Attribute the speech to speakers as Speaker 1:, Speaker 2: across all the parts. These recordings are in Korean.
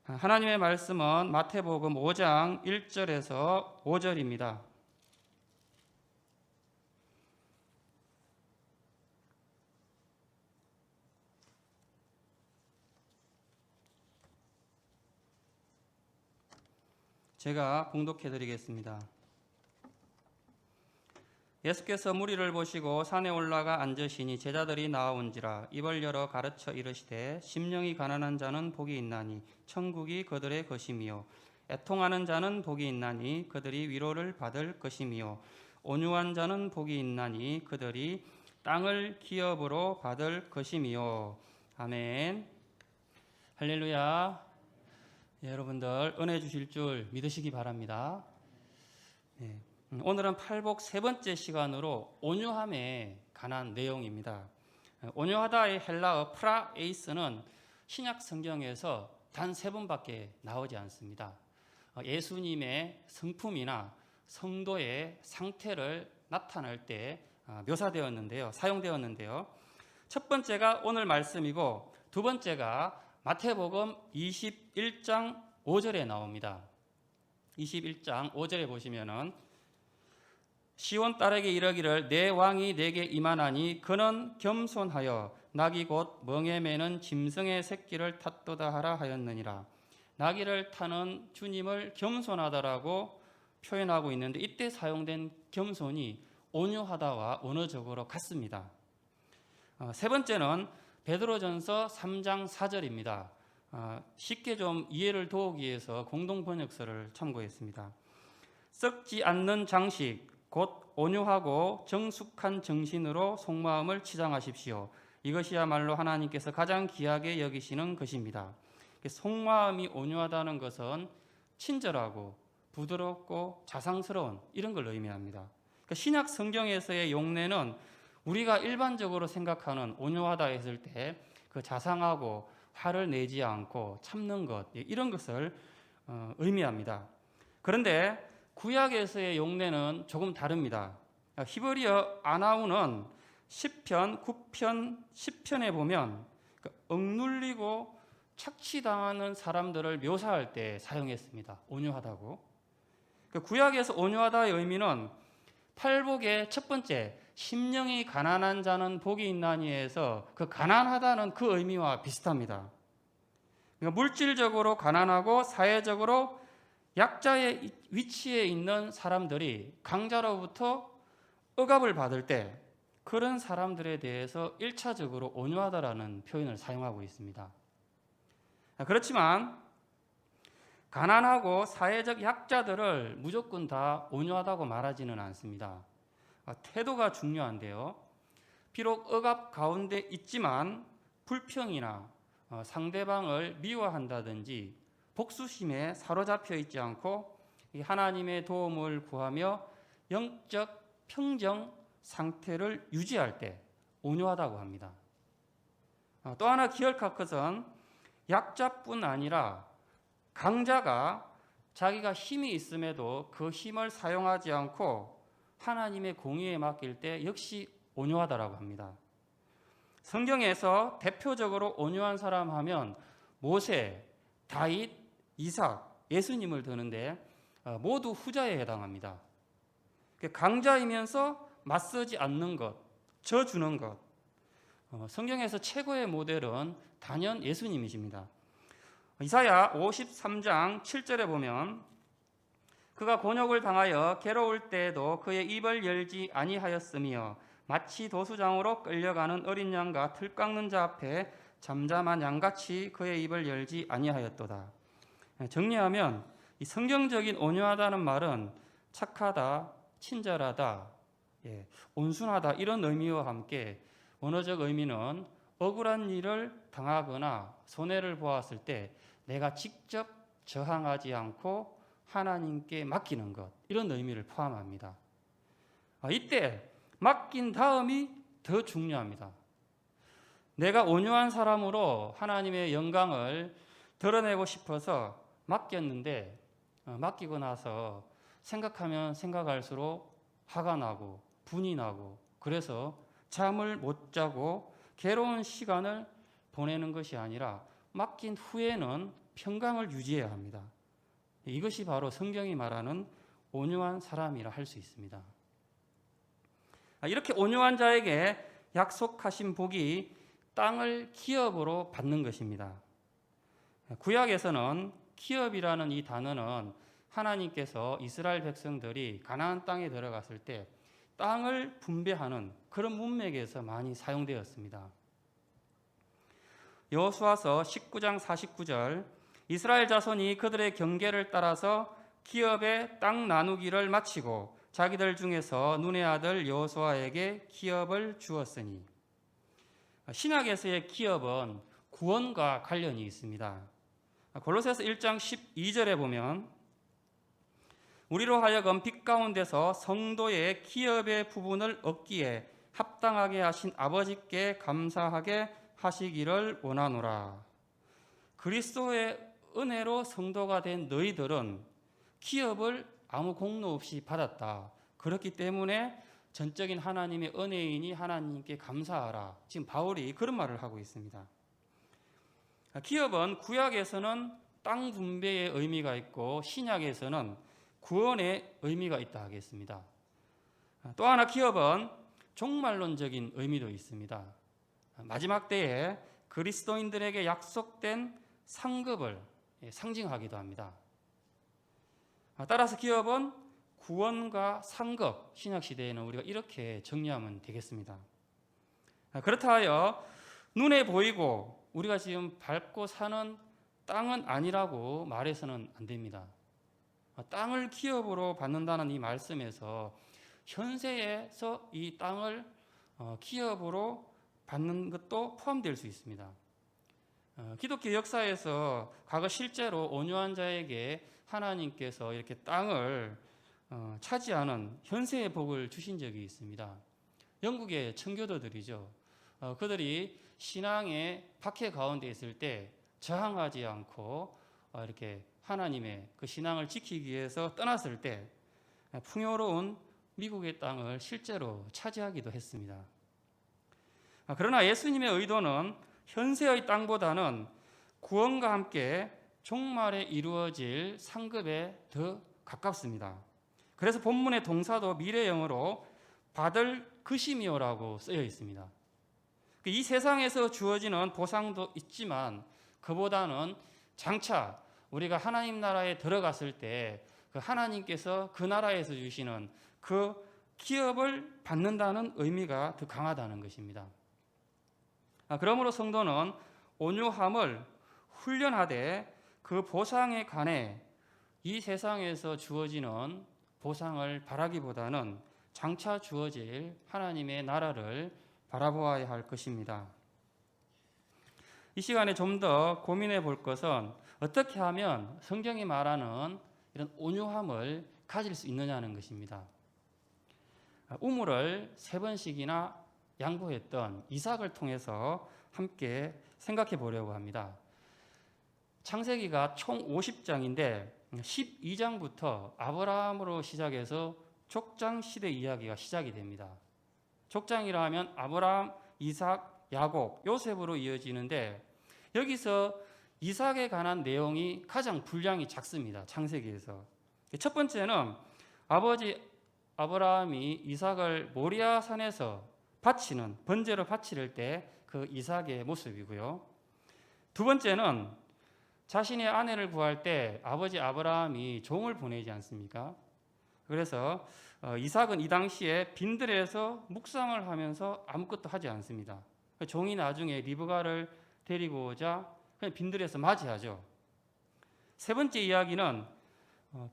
Speaker 1: 하나님의 말씀은 마태복음 5장 1절에서 5절입니다. 제가 봉독해 드리겠습니다. 예수께서 무리를 보시고 산에 올라가 앉으시니 제자들이 나아온지라. 입을 열어 가르쳐 이르시되 심령이 가난한 자는 복이 있나니 천국이 그들의 것이미요. 애통하는 자는 복이 있나니 그들이 위로를 받을 것이미요. 온유한 자는 복이 있나니 그들이 땅을 기업으로 받을 것이미요. 아멘. 할렐루야. 여러분들 은혜 주실 줄 믿으시기 바랍니다. 오늘은 팔복 세 번째 시간으로 온유함에 관한 내용입니다. 온유하다의 헬라어 프라에이스는 신약 성경에서 단 세 번밖에 나오지 않습니다. 예수님의 성품이나 성도의 상태를 나타낼 때 사용되었는데요. 첫 번째가 오늘 말씀이고 두 번째가 마태복음 21장 5절에 나옵니다. 21장 5절에 보시면은 시온 딸에게 이르기를 내 왕이 내게 임하나니 그는 겸손하여 나귀 곧 멍에 매는 짐승의 새끼를 탔도다 하라 하였느니라. 나귀를 타는 주님을 겸손하다라고 표현하고 있는데 이때 사용된 겸손이 온유하다와 언어적으로 같습니다. 세 번째는 베드로전서 3장 4절입니다. 쉽게 좀 이해를 도우기 위해서 공동번역서를 참고했습니다. 썩지 않는 장식 곧 온유하고 정숙한 정신으로 속마음을 치장하십시오. 이것이야말로 하나님께서 가장 귀하게 여기시는 것입니다. 속마음이 온유하다는 것은 친절하고 부드럽고 자상스러운 이런 걸 의미합니다. 신약 성경에서의 용례는 우리가 일반적으로 생각하는 온유하다 했을 때 그 자상하고 화를 내지 않고 참는 것 이런 것을 의미합니다. 그런데 구약에서의 용례는 조금 다릅니다. 히브리어 아나우는 시편 9편 10편에 보면 억눌리고 착취당하는 사람들을 묘사할 때 사용했습니다. 온유하다고. 구약에서 온유하다의 의미는 팔복의 첫 번째 심령이 가난한 자는 복이 있나니에서 그 가난하다는 그 의미와 비슷합니다. 그러니까 물질적으로 가난하고 사회적으로 약자의 위치에 있는 사람들이 강자로부터 억압을 받을 때 그런 사람들에 대해서 1차적으로 온유하다라는 표현을 사용하고 있습니다. 그렇지만 가난하고 사회적 약자들을 무조건 다 온유하다고 말하지는 않습니다. 태도가 중요한데요. 비록 억압 가운데 있지만 불평이나 상대방을 미워한다든지 복수심에 사로잡혀 있지 않고 하나님의 도움을 구하며 영적 평정 상태를 유지할 때 온유하다고 합니다. 또 하나 기억할 것은 약자뿐 아니라 강자가 자기가 힘이 있음에도 그 힘을 사용하지 않고 하나님의 공의에 맡길 때 역시 온유하다라고 합니다. 성경에서 대표적으로 온유한 사람 하면 모세, 다윗, 이삭, 예수님을 드는데 모두 후자에 해당합니다. 강자이면서 맞서지 않는 것, 져주는 것. 성경에서 최고의 모델은 단연 예수님이십니다. 이사야 53장 7절에 보면 그가 곤욕을 당하여 괴로울 때에도 그의 입을 열지 아니하였으며 마치 도수장으로 끌려가는 어린 양과 틀 깎는 자 앞에 잠잠한 양같이 그의 입을 열지 아니하였도다. 정리하면 이 성경적인 온유하다는 말은 착하다, 친절하다, 온순하다 이런 의미와 함께 언어적 의미는 억울한 일을 당하거나 손해를 보았을 때 내가 직접 저항하지 않고 하나님께 맡기는 것 이런 의미를 포함합니다. 이때 맡긴 다음이 더 중요합니다. 내가 온유한 사람으로 하나님의 영광을 드러내고 싶어서 맡겼는데 맡기고 나서 생각하면 생각할수록 화가 나고 분이 나고 그래서 잠을 못 자고 괴로운 시간을 보내는 것이 아니라 맡긴 후에는 평강을 유지해야 합니다. 이것이 바로 성경이 말하는 온유한 사람이라 할 수 있습니다. 이렇게 온유한 자에게 약속하신 복이 땅을 기업으로 받는 것입니다. 구약에서는 기업이라는 이 단어는 하나님께서 이스라엘 백성들이 가나안 땅에 들어갔을 때 땅을 분배하는 그런 문맥에서 많이 사용되었습니다. 여호수아서 19장 49절 이스라엘 자손이 그들의 경계를 따라서 기업의 땅 나누기를 마치고 자기들 중에서 눈의 아들 여호수아에게 기업을 주었으니, 신약에서의 기업은 구원과 관련이 있습니다. 골로새서 1장 12절에 보면 우리로 하여금 빛 가운데서 성도의 기업의 부분을 얻기에 합당하게 하신 아버지께 감사하게 하시기를 원하노라. 그리스도의 은혜로 성도가 된 너희들은 기업을 아무 공로 없이 받았다. 그렇기 때문에 전적인 하나님의 은혜이니 하나님께 감사하라. 지금 바울이 그런 말을 하고 있습니다. 기업은 구약에서는 땅 분배의 의미가 있고 신약에서는 구원의 의미가 있다 하겠습니다. 또 하나 기업은 종말론적인 의미도 있습니다. 마지막 때에 그리스도인들에게 약속된 상급을 상징하기도 합니다. 따라서 기업은 구원과 상급, 신약시대에는 우리가 이렇게 정리하면 되겠습니다. 그렇다 하여 눈에 보이고 우리가 지금 밟고 사는 땅은 아니라고 말해서는 안 됩니다. 땅을 기업으로 받는다는 이 말씀에서 현세에서 이 땅을 기업으로 받는 것도 포함될 수 있습니다. 기독교 역사에서 과거 실제로 온유한 자에게 하나님께서 이렇게 땅을 차지하는 현세의 복을 주신 적이 있습니다. 영국의 청교도들이죠. 그들이 신앙의 박해 가운데 있을 때 저항하지 않고 이렇게 하나님의 그 신앙을 지키기 위해서 떠났을 때 풍요로운 미국의 땅을 실제로 차지하기도 했습니다. 그러나 예수님의 의도는 현세의 땅보다는 구원과 함께 종말에 이루어질 상급에 더 가깝습니다. 그래서 본문의 동사도 미래형으로 받을 것이며라고 쓰여 있습니다. 이 세상에서 주어지는 보상도 있지만 그보다는 장차 우리가 하나님 나라에 들어갔을 때 그 하나님께서 그 나라에서 주시는 그 기업을 받는다는 의미가 더 강하다는 것입니다. 그러므로 성도는 온유함을 훈련하되 그 보상에 관해 이 세상에서 주어지는 보상을 바라기보다는 장차 주어질 하나님의 나라를 바라보아야 할 것입니다. 이 시간에 좀 더 고민해 볼 것은 어떻게 하면 성경이 말하는 이런 온유함을 가질 수 있느냐는 것입니다. 우물을 3번씩이나 양보했던 이삭을 통해서 함께 생각해 보려고 합니다. 창세기가 총 50장인데 12장부터 아브라함으로 시작해서 족장 시대 이야기가 시작이 됩니다. 족장이라 하면 아브라함, 이삭, 야곱, 요셉으로 이어지는데 여기서 이삭에 관한 내용이 가장 분량이 작습니다. 창세기에서. 첫 번째는 아버지 아브라함이 이삭을 모리아 산에서 바치는 번제로 바칠 때 그 이삭의 모습이고요. 두 번째는 자신의 아내를 구할 때 아버지 아브라함이 종을 보내지 않습니까? 그래서 이삭은 이 당시에 빈들에서 묵상을 하면서 아무것도 하지 않습니다. 종이 나중에 리브가를 데리고 오자 그냥 빈들에서 맞이하죠. 세 번째 이야기는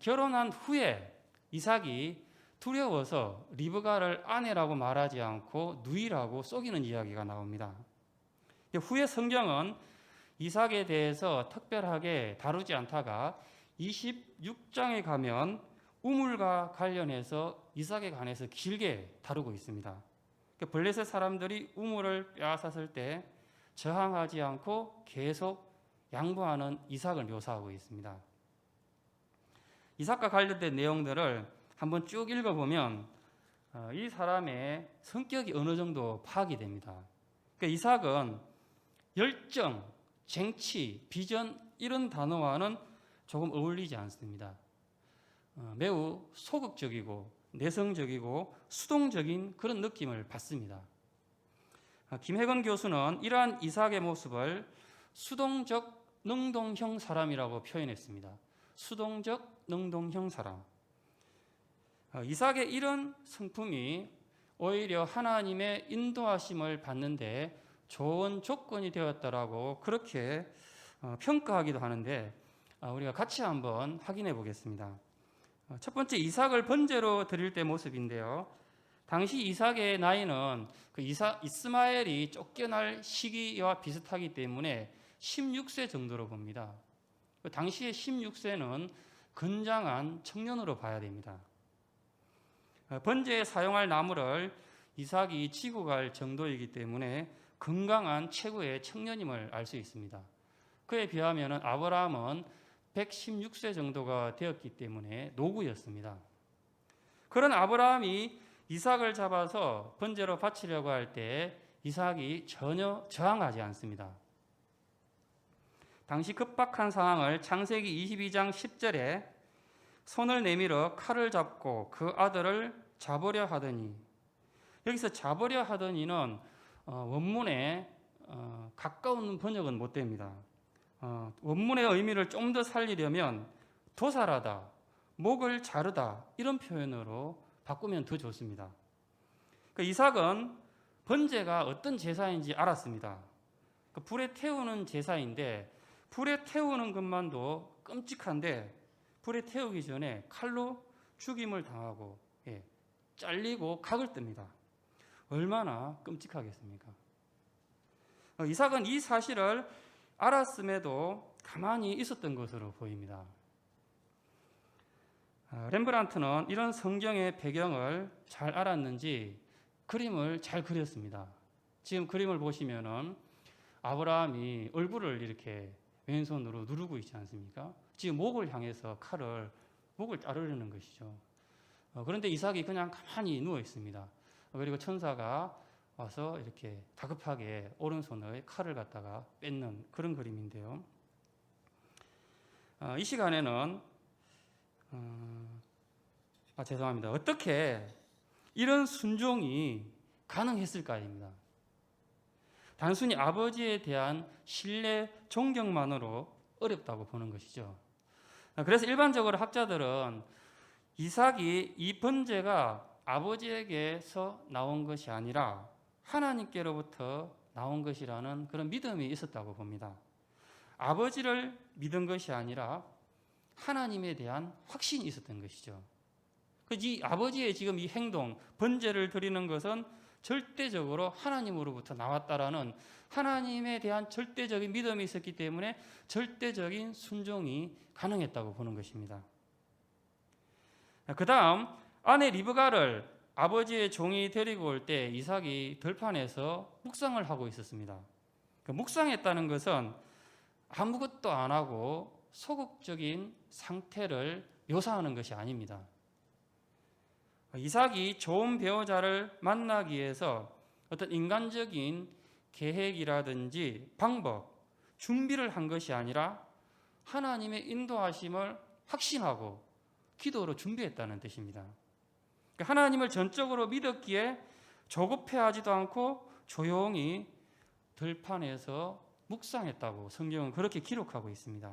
Speaker 1: 결혼한 후에 이삭이 두려워서 리브가를 아내라고 말하지 않고 누이라고 속이는 이야기가 나옵니다. 후에 성경은 이삭에 대해서 특별하게 다루지 않다가 26장에 가면 우물과 관련해서 이삭에 관해서 길게 다루고 있습니다. 블레셋 사람들이 우물을 빼앗았을 때 저항하지 않고 계속 양보하는 이삭을 묘사하고 있습니다. 이삭과 관련된 내용들을 한번 쭉 읽어보면 이 사람의 성격이 어느 정도 파악이 됩니다. 그러니까 이삭은 열정, 쟁취, 비전 이런 단어와는 조금 어울리지 않습니다. 매우 소극적이고 내성적이고 수동적인 그런 느낌을 받습니다. 김혜건 교수는 이러한 이삭의 모습을 수동적 능동형 사람이라고 표현했습니다. 수동적 능동형 사람. 이삭의 이런 성품이 오히려 하나님의 인도하심을 받는데 좋은 조건이 되었다라고 그렇게 평가하기도 하는데 우리가 같이 한번 확인해 보겠습니다. 첫 번째, 이삭을 번제로 드릴 때 모습인데요. 당시 이삭의 나이는 그 이스마엘이 쫓겨날 시기와 비슷하기 때문에 16세 정도로 봅니다. 당시의 16세는 건장한 청년으로 봐야 됩니다. 번제에 사용할 나무를 이삭이 지고 갈 정도이기 때문에 건강한 최고의 청년임을 알 수 있습니다. 그에 비하면 아브라함은 116세 정도가 되었기 때문에 노구였습니다. 그런 아브라함이 이삭을 잡아서 번제로 바치려고 할 때 이삭이 전혀 저항하지 않습니다. 당시 급박한 상황을 창세기 22장 10절에 손을 내밀어 칼을 잡고 그 아들을 잡으려 하더니, 여기서 잡으려 하더니는 원문에 가까운 번역은 못 됩니다. 원문의 의미를 좀 더 살리려면 도살하다, 목을 자르다 이런 표현으로 바꾸면 더 좋습니다. 이삭은 번제가 어떤 제사인지 알았습니다. 불에 태우는 제사인데 불에 태우는 것만도 끔찍한데 불에 태우기 전에 칼로 죽임을 당하고 잘리고 각을 뜹니다. 얼마나 끔찍하겠습니까? 이삭은 이 사실을 알았음에도 가만히 있었던 것으로 보입니다. 렘브란트는 이런 성경의 배경을 잘 알았는지 그림을 잘 그렸습니다. 지금 그림을 보시면은 아브라함이 얼굴을 이렇게 왼손으로 누르고 있지 않습니까? 지금 목을 향해서 목을 자르려는 것이죠. 그런데 이삭이 그냥 가만히 누워 있습니다. 그리고 천사가 와서 이렇게 다급하게 오른손에 칼을 갖다가 뺏는 그런 그림인데요. 이 시간에는 죄송합니다. 어떻게 이런 순종이 가능했을까입니다. 단순히 아버지에 대한 신뢰, 존경만으로 어렵다고 보는 것이죠. 그래서 일반적으로 학자들은 이삭이 이 번제가 아버지에게서 나온 것이 아니라 하나님께로부터 나온 것이라는 그런 믿음이 있었다고 봅니다. 아버지를 믿은 것이 아니라 하나님에 대한 확신이 있었던 것이죠. 이 아버지의 지금 이 행동, 번제를 드리는 것은 절대적으로 하나님으로부터 나왔다라는 하나님에 대한 절대적인 믿음이 있었기 때문에 절대적인 순종이 가능했다고 보는 것입니다. 그 다음 아내 리브가를 아버지의 종이 데리고 올 때 이삭이 들판에서 묵상을 하고 있었습니다. 묵상했다는 것은 아무것도 안 하고 소극적인 상태를 묘사하는 것이 아닙니다. 이삭이 좋은 배우자를 만나기 위해서 어떤 인간적인 계획이라든지 방법, 준비를 한 것이 아니라 하나님의 인도하심을 확신하고 기도로 준비했다는 뜻입니다. 하나님을 전적으로 믿었기에 조급해하지도 않고 조용히 들판에서 묵상했다고 성경은 그렇게 기록하고 있습니다.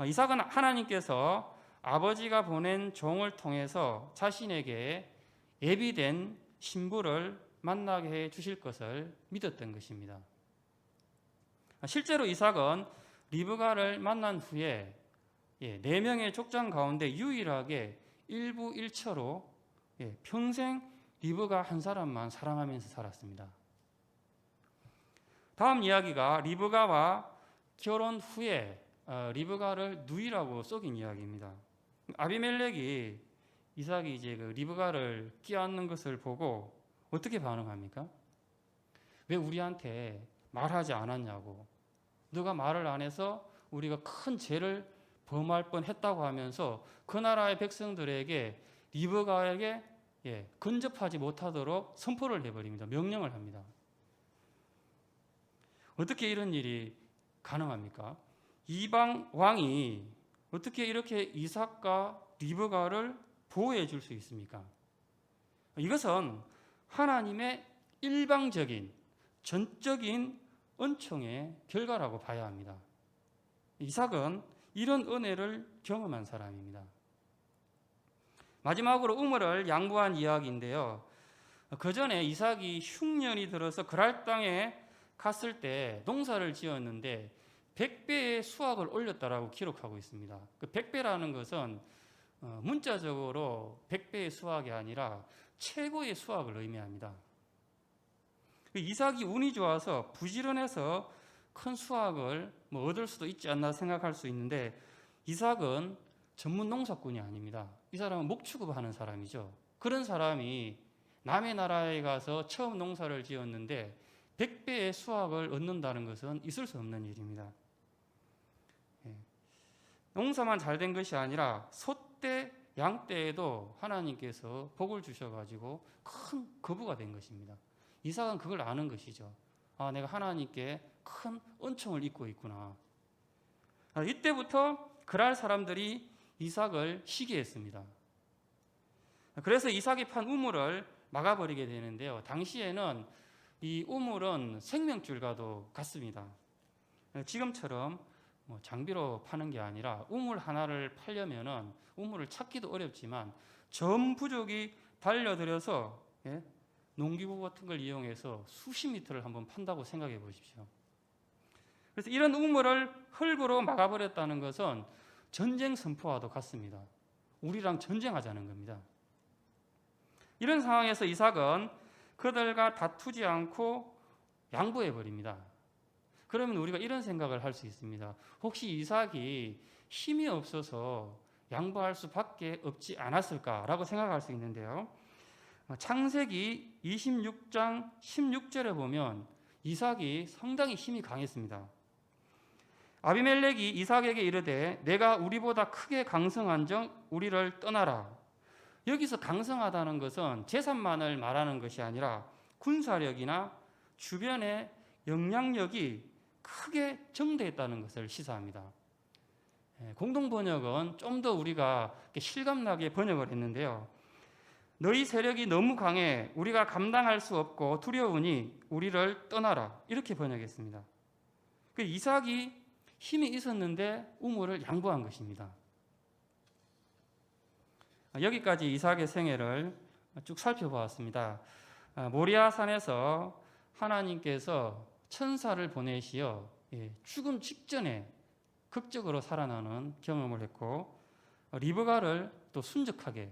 Speaker 1: 이삭은 하나님께서 아버지가 보낸 종을 통해서 자신에게 예비된 신부를 만나게 해 주실 것을 믿었던 것입니다. 실제로 이삭은 리브가를 만난 후에 4명의 족장 가운데 유일하게 일부일처로 평생 리브가 한 사람만 사랑하면서 살았습니다. 다음 이야기가 리브가와 결혼 후에 리브가를 누이라고 속인 이야기입니다. 아비멜렉이 이삭이 이제 그 리브가를 끼얹는 것을 보고 어떻게 반응합니까? 왜 우리한테 말하지 않았냐고, 너가 말을 안 해서 우리가 큰 죄를 범할 뻔했다고 하면서 그 나라의 백성들에게 리브가에게 근접하지 못하도록 선포를 해버립니다. 명령을 합니다. 어떻게 이런 일이 가능합니까? 이방 왕이 어떻게 이렇게 이삭과 리브가를 보호해 줄 수 있습니까? 이것은 하나님의 일방적인 전적인 은총의 결과라고 봐야 합니다. 이삭은 이런 은혜를 경험한 사람입니다. 마지막으로 우물을 양보한 이야기인데요. 그 전에 이삭이 흉년이 들어서 그랄 땅에 갔을 때 농사를 지었는데 100배의 수확을 올렸다라고 기록하고 있습니다. 그 100배라는 것은 문자적으로 100배의 수확이 아니라 최고의 수확을 의미합니다. 이삭이 운이 좋아서 부지런해서 큰 수확을 얻을 수도 있지 않나 생각할 수 있는데, 이삭은 전문 농사꾼이 아닙니다. 이 사람은 목축업하는 사람이죠. 그런 사람이 남의 나라에 가서 처음 농사를 지었는데 100배의 수확을 얻는다는 것은 있을 수 없는 일입니다. 농사만 잘 된 것이 아니라 소때 양때에도 하나님께서 복을 주셔가지고 큰 거부가 된 것입니다. 이삭은 그걸 아는 것이죠. 아, 내가 하나님께 큰 은총을 입고 있구나. 이때부터 그랄 사람들이 이삭을 시기했습니다. 그래서 이삭이 판 우물을 막아버리게 되는데요. 당시에는 이 우물은 생명줄과도 같습니다. 지금처럼 장비로 파는 게 아니라 우물 하나를 팔려면은 우물을 찾기도 어렵지만 전 부족이 달려들여서 농기구 같은 걸 이용해서 수십 미터를 한번 판다고 생각해 보십시오. 그래서 이런 우물을 흙으로 막아버렸다는 것은 전쟁 선포와도 같습니다. 우리랑 전쟁하자는 겁니다. 이런 상황에서 이삭은 그들과 다투지 않고 양보해 버립니다. 그러면 우리가 이런 생각을 할 수 있습니다. 혹시 이삭이 힘이 없어서 양보할 수밖에 없지 않았을까라고 생각할 수 있는데요. 창세기 26장 16절에 보면 이삭이 상당히 힘이 강했습니다. 아비멜렉이 이삭에게 이르되 내가 우리보다 크게 강성한즉 우리를 떠나라. 여기서 강성하다는 것은 재산만을 말하는 것이 아니라 군사력이나 주변의 영향력이 크게 정대했다는 것을 시사합니다. 공동 번역은 좀 더 우리가 실감나게 번역을 했는데요. 너희 세력이 너무 강해 우리가 감당할 수 없고 두려우니 우리를 떠나라. 이렇게 번역했습니다. 이삭이 힘이 있었는데 우물을 양보한 것입니다. 여기까지 이삭의 생애를 쭉 살펴보았습니다. 모리아 산에서 하나님께서 천사를 보내시어 죽음 직전에 극적으로 살아나는 경험을 했고, 리브가를 또 순적하게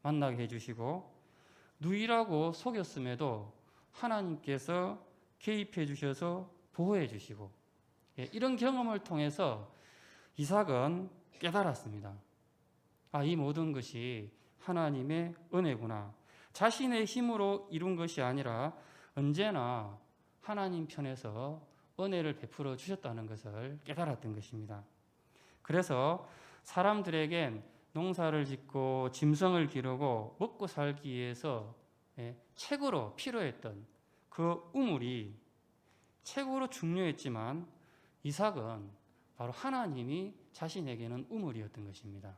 Speaker 1: 만나게 해주시고, 누이라고 속였음에도 하나님께서 개입해 주셔서 보호해 주시고, 이런 경험을 통해서 이삭은 깨달았습니다. 아, 이 모든 것이 하나님의 은혜구나. 자신의 힘으로 이룬 것이 아니라 언제나 하나님 편에서 은혜를 베풀어 주셨다는 것을 깨달았던 것입니다. 그래서 사람들에겐 농사를 짓고 짐승을 기르고 먹고 살기 위해서 최고로 필요했던 그 우물이 최고로 중요했지만 이삭은 바로 하나님이 자신에게는 우물이었던 것입니다.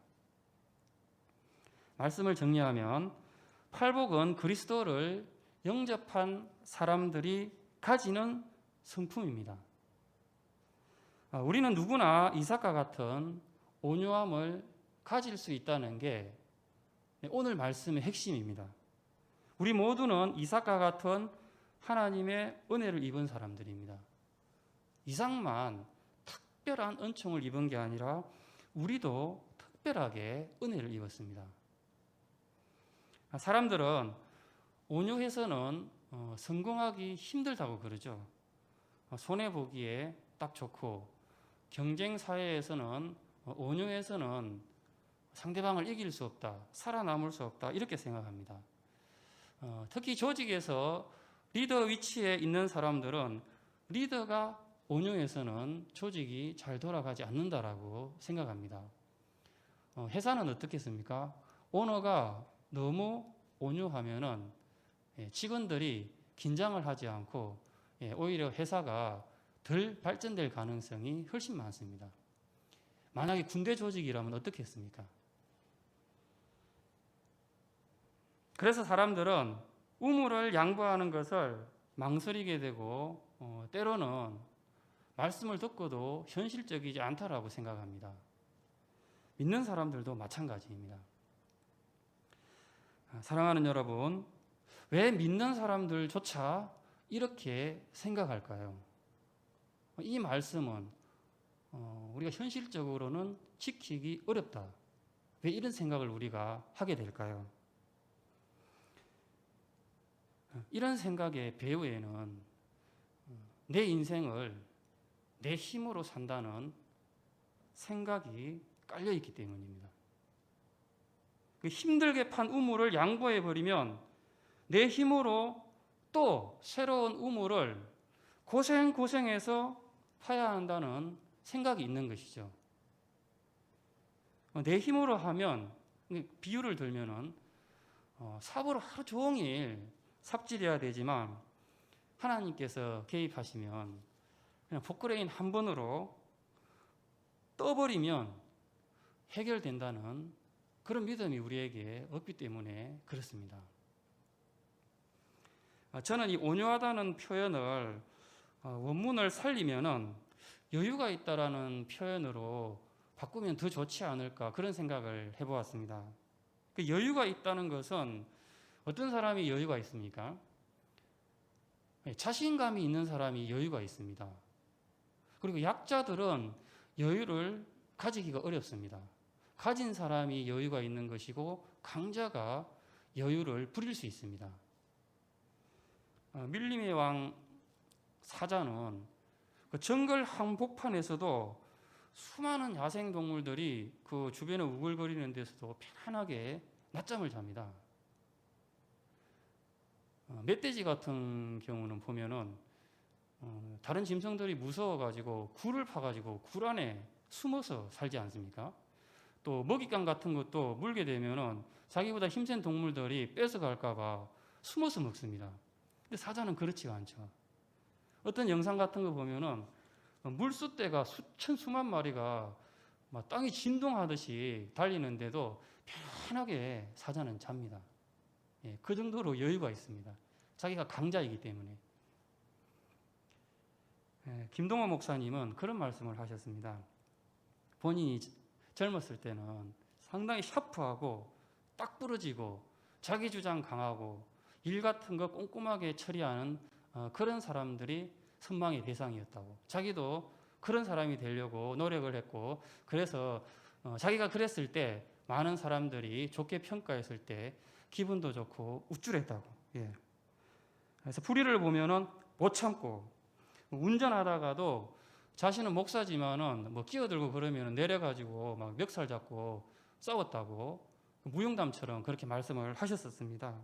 Speaker 1: 말씀을 정리하면 팔복은 그리스도를 영접한 사람들이 가지는 성품입니다. 우리는 누구나 이삭과 같은 온유함을 가질 수 있다는 게 오늘 말씀의 핵심입니다. 우리 모두는 이삭과 같은 하나님의 은혜를 입은 사람들입니다. 이삭만 특별한 은총을 입은 게 아니라 우리도 특별하게 은혜를 입었습니다. 사람들은 온유해서는 성공하기 힘들다고 그러죠. 손해보기에 딱 좋고, 경쟁 사회에서는 온유해서는 상대방을 이길 수 없다, 살아남을 수 없다, 이렇게 생각합니다. 특히 조직에서 리더 위치에 있는 사람들은 리더가 온유해서는 조직이 잘 돌아가지 않는다라고 생각합니다. 회사는 어떻겠습니까? 오너가 너무 온유하면은 직원들이 긴장을 하지 않고 오히려 회사가 덜 발전될 가능성이 훨씬 많습니다. 만약에 군대 조직이라면 어떻겠습니까? 그래서 사람들은 우물을 양보하는 것을 망설이게 되고 때로는 말씀을 듣고도 현실적이지 않다라고 생각합니다. 믿는 사람들도 마찬가지입니다. 사랑하는 여러분, 왜 믿는 사람들조차 이렇게 생각할까요? 이 말씀은 우리가 현실적으로는 지키기 어렵다. 왜 이런 생각을 우리가 하게 될까요? 이런 생각의 배후에는 내 인생을 내 힘으로 산다는 생각이 깔려 있기 때문입니다. 힘들게 판 우물을 양보해 버리면 내 힘으로 또 새로운 우물을 고생해서 파야 한다는 생각이 있는 것이죠. 내 힘으로 하면, 비유를 들면은 삽으로 하루 종일 삽질해야 되지만 하나님께서 개입하시면 그냥 포크레인 한 번으로 떠버리면 해결된다는 그런 믿음이 우리에게 없기 때문에 그렇습니다. 저는 이 온유하다는 표현을 원문을 살리면은 여유가 있다라는 표현으로 바꾸면 더 좋지 않을까 그런 생각을 해보았습니다. 그 여유가 있다는 것은 어떤 사람이 여유가 있습니까? 자신감이 있는 사람이 여유가 있습니다. 그리고 약자들은 여유를 가지기가 어렵습니다. 가진 사람이 여유가 있는 것이고 강자가 여유를 부릴 수 있습니다. 밀림의 왕 사자는 그 정글 한복판에서도 수많은 야생동물들이 그 주변에 우글거리는 데서도 편안하게 낮잠을 잡니다. 멧돼지 같은 경우는 보면은 다른 짐승들이 무서워가지고 굴을 파가지고 굴 안에 숨어서 살지 않습니까? 또 먹잇감 같은 것도 물게 되면은 자기보다 힘센 동물들이 뺏어갈까봐 숨어서 먹습니다. 근데 사자는 그렇지가 않죠. 어떤 영상 같은 거 보면은 물수떼가 수만 마리가 막 땅이 진동하듯이 달리는데도 편하게 사자는 잡니다. 그 정도로 여유가 있습니다. 자기가 강자이기 때문에. 김동호 목사님은 그런 말씀을 하셨습니다. 본인이 젊었을 때는 상당히 샤프하고 딱 부러지고 자기 주장 강하고 일 같은 거 꼼꼼하게 처리하는 그런 사람들이 선망의 대상이었다고. 자기도 그런 사람이 되려고 노력을 했고, 그래서 자기가 그랬을 때 많은 사람들이 좋게 평가했을 때 기분도 좋고 우쭐했다고. 그래서 불의를 보면은 못 참고, 운전하다가도 자신은 목사지만은 뭐 끼어들고 그러면 내려가지고 막 멱살 잡고 싸웠다고 무용담처럼 그렇게 말씀을 하셨었습니다.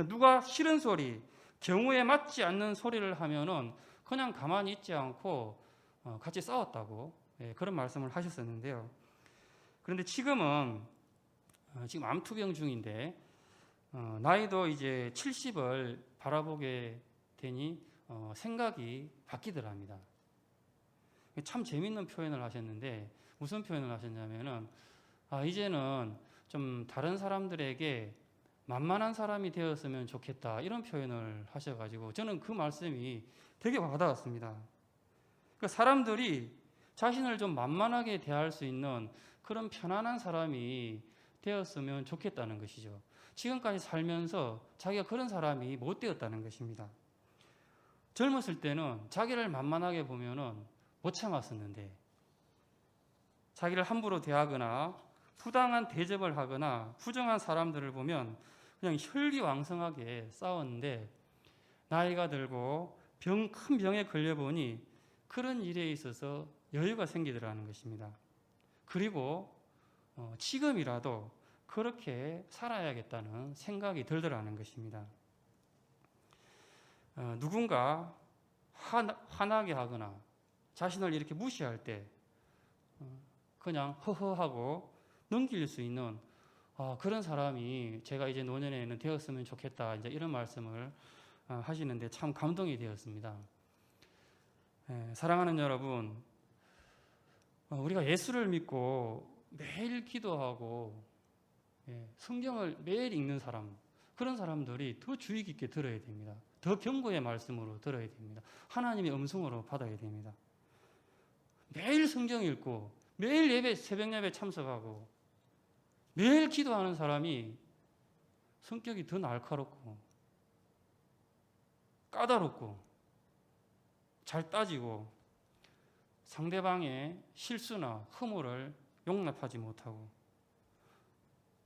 Speaker 1: 누가 싫은 소리, 경우에 맞지 않는 소리를 하면은 그냥 가만히 있지 않고 같이 싸웠다고 그런 말씀을 하셨었는데요. 그런데 지금 암투병 중인데 나이도 이제 70을 바라보게 되니 생각이 바뀌더랍니다. 참 재밌는 표현을 하셨는데 무슨 표현을 하셨냐면은 이제는 좀 다른 사람들에게 만만한 사람이 되었으면 좋겠다 이런 표현을 하셔가지고 저는 그 말씀이 되게 와닿았습니다. 그러니까 사람들이 자신을 좀 만만하게 대할 수 있는 그런 편안한 사람이 되었으면 좋겠다는 것이죠. 지금까지 살면서 자기가 그런 사람이 못 되었다는 것입니다. 젊었을 때는 자기를 만만하게 보면은 못 참았었는데 자기를 함부로 대하거나 부당한 대접을 하거나 부정한 사람들을 보면 그냥 혈기왕성하게 싸웠는데 나이가 들고 큰 병에 걸려보니 그런 일에 있어서 여유가 생기더라는 것입니다. 그리고 지금이라도 그렇게 살아야겠다는 생각이 들더라는 것입니다. 누군가 화나게 하거나 자신을 이렇게 무시할 때 그냥 허허하고 넘길 수 있는 그런 사람이 제가 이제 노년에는 되었으면 좋겠다 이제 이런 말씀을 하시는데 참 감동이 되었습니다. 사랑하는 여러분, 우리가 예수를 믿고 매일 기도하고 성경을 매일 읽는 사람, 그런 사람들이 더 주의 깊게 들어야 됩니다. 더 경고의 말씀으로 들어야 됩니다. 하나님의 음성으로 받아야 됩니다. 매일 성경 읽고 매일 예배, 새벽 예배 참석하고 매일 기도하는 사람이 성격이 더 날카롭고 까다롭고 잘 따지고 상대방의 실수나 허물을 용납하지 못하고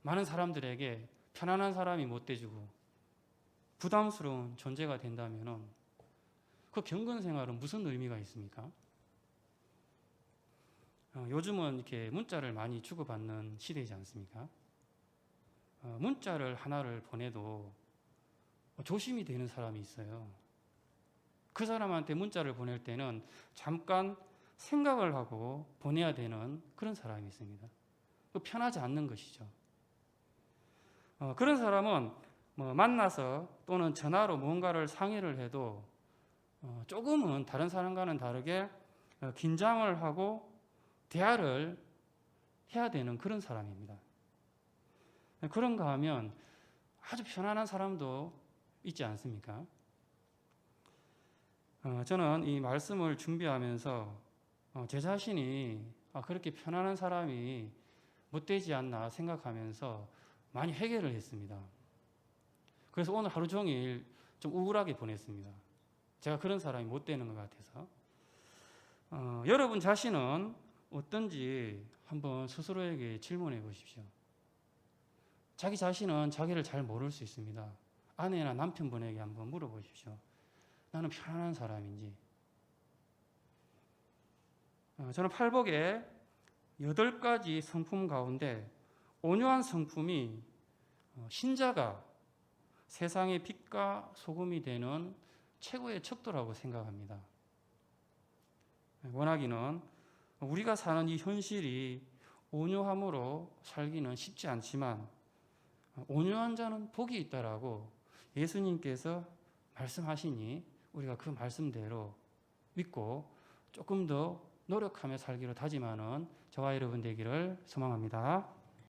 Speaker 1: 많은 사람들에게 편안한 사람이 못 돼주고 부담스러운 존재가 된다면 그 경건 생활은 무슨 의미가 있습니까? 요즘은 이렇게 문자를 많이 주고받는 시대이지 않습니까? 문자를 하나를 보내도 조심이 되는 사람이 있어요. 그 사람한테 문자를 보낼 때는 잠깐 생각을 하고 보내야 되는 그런 사람이 있습니다. 편하지 않는 것이죠. 그런 사람은 만나서 또는 전화로 뭔가를 상의를 해도 조금은 다른 사람과는 다르게 긴장을 하고 대화를 해야 되는 그런 사람입니다. 그런가 하면 아주 편안한 사람도 있지 않습니까? 저는 이 말씀을 준비하면서 제 자신이 그렇게 편안한 사람이 못 되지 않나 생각하면서 많이 회개를 했습니다. 그래서 오늘 하루 종일 좀 우울하게 보냈습니다. 제가 그런 사람이 못 되는 것 같아서. 여러분 자신은 어떤지 한번 스스로에게 질문해 보십시오. 자기 자신은 자기를 잘 모를 수 있습니다. 아내나 남편분에게 한번 물어보십시오. 나는 편안한 사람인지. 저는 팔복에 8가지 성품 가운데 온유한 성품이 신자가 세상의 빛과 소금이 되는 최고의 척도라고 생각합니다. 원하기는 우리가 사는 이 현실이 온유함으로 살기는 쉽지 않지만 온유한 자는 복이 있다라고 예수님께서 말씀하시니 우리가 그 말씀대로 믿고 조금 더 노력하며 살기로 다짐하는 저와 여러분 되기를 소망합니다.